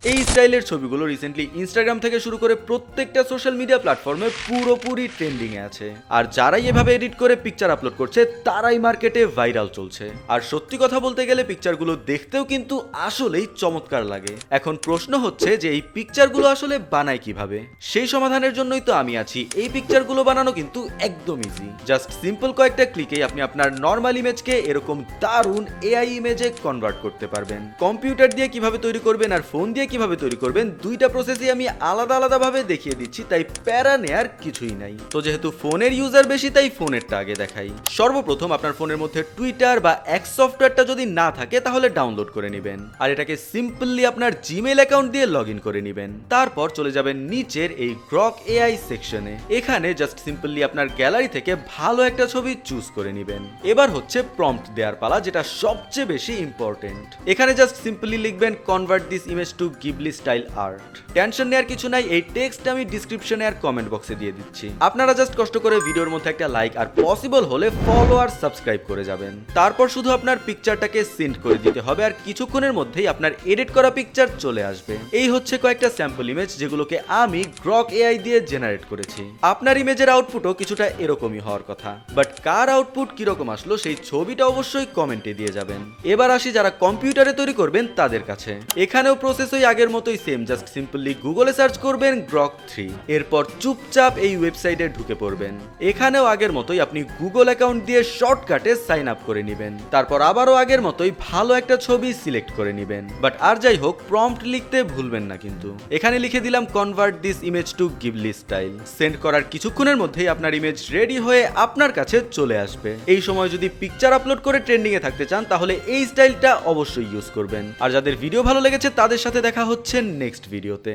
এই স্টাইলের ছবিগুলো রিসেন্টলি ইনস্টাগ্রাম থেকে শুরু করে প্রত্যেকটা সোশ্যাল মিডিয়া প্ল্যাটফর্মে পুরোপুরি ট্রেন্ডিং এ আছে। আর যারাই এভাবে এডিট করে পিকচার আপলোড করছে তারাই মার্কেটে ভাইরাল চলছে। আর সত্যি কথা বলতে গেলে পিকচারগুলো দেখতেও কিন্তু আসলেই চমৎকার লাগে। এখন প্রশ্ন হচ্ছে যে এই পিকচারগুলো আসলে বানায় কিভাবে? সেই সমাধানের জন্যই তো আমি আছি। এই পিকচারগুলো বানানো কিন্তু একদম ইজি। জাস্ট সিম্পল কয়েকটা ক্লিকেই আপনি আপনার নর্মাল ইমেজকে এরকম দারুণ এআই ইমেজে কনভার্ট করতে পারবেন। কম্পিউটার দিয়ে কিভাবে তৈরি করবেন আর ফোন দিয়ে কিভাবে তৈরি করবেন, দুইটা প্রসেসই আমি আলাদা ভাবে দেখিয়ে দিচ্ছি, তাই প্যারা নেয়ার কিছুই নাই। তো যেহেতু ফোনের ইউজার বেশি তাই ফোনেরটা আগে দেখাই। সর্বপ্রথম আপনার ফোনের মধ্যে টুইটার বা এক্স সফটওয়্যারটা যদি না থাকে তাহলে ডাউনলোড করে নেবেন আর এটাকে সিম্পলি আপনার জিমেইল অ্যাকাউন্ট দিয়ে লগ ইন করে নেবেন। তারপর চলে যাবেন নিচের এই গ্রক এআই সেকশনে। এখানে জাস্ট সিম্পলি আপনার গ্যালারি থেকে ভালো একটা ছবি চুজ করে নেবেন। এবার হচ্ছে প্রম্পট দেওয়ার পালা, যেটা সবচেয়ে বেশি ইম্পর্টেন্ট। এখানে জাস্ট সিম্পলি লিখবেন convert this image to Ghibli style art. Tension নেওয়ার কিছু নাই, এই টেক্সট আমি ডিসক্রিপশনে আর কমেন্ট বক্সে দিয়ে দিচ্ছি। আপনারা জাস্ট কষ্ট করে ভিডিওর মধ্যে একটা লাইক আর পসিবল হলে ফলো আর সাবস্ক্রাইব করে যাবেন। তারপর শুধু আপনার পিকচারটাকে সেন্ড করে দিতে হবে আর কিছুক্ষণের মধ্যেই আপনার এডিট করা পিকচার চলে আসবে। এই হচ্ছে কয়েকটা স্যাম্পল ইমেজ যেগুলোকে আমি গ্রক এআই দিয়ে জেনারেট করেছি। আপনার ইমেজের আউটপুটও কিছুটা এরকমই হওয়ার কথা, বাট কার আউটপুট কিরকম আসলো সেই ছবিটা অবশ্যই কমেন্টে দিয়ে যাবেন। এবার আসি যারা কম্পিউটারে তৈরি করবেন তাদের কাছে। এখানেও প্রসেস ওই আগের মতোই সেম, জাস্ট সিম্পলি গুগলে সার্চ করবেন গ্রক 3, এরপর চুপচাপ এই ওয়েবসাইটে ঢুকে পড়বেন। এখানেও আগের মতোই আপনি গুগল অ্যাকাউন্ট দিয়ে শর্টকাটে সাইন আপ করে নেবেন। তারপর আবারও আগের মতোই ভালো একটা ছবি সিলেক্ট করে নেবেন। বাট আর যাই হোক, প্রম্পট লিখতে ভুলবেন না কিন্তু। এখানে লিখে দিলাম convert this image to Ghibli style. Send করার কিছুক্ষণের মধ্যেই আপনার ইমেজ রেডি হয়ে আপনার কাছে চলে আসবে। এই সময় যদি পিকচার আপলোড করে ট্রেন্ডিং এ থাকতে চান তাহলে এই স্টাইলটা অবশ্যই ইউজ করবেন। আর যাদের ভিডিও ভালো লেগেছে তাদের সাথে দেখা হচ্ছে নেক্সট ভিডিওতে।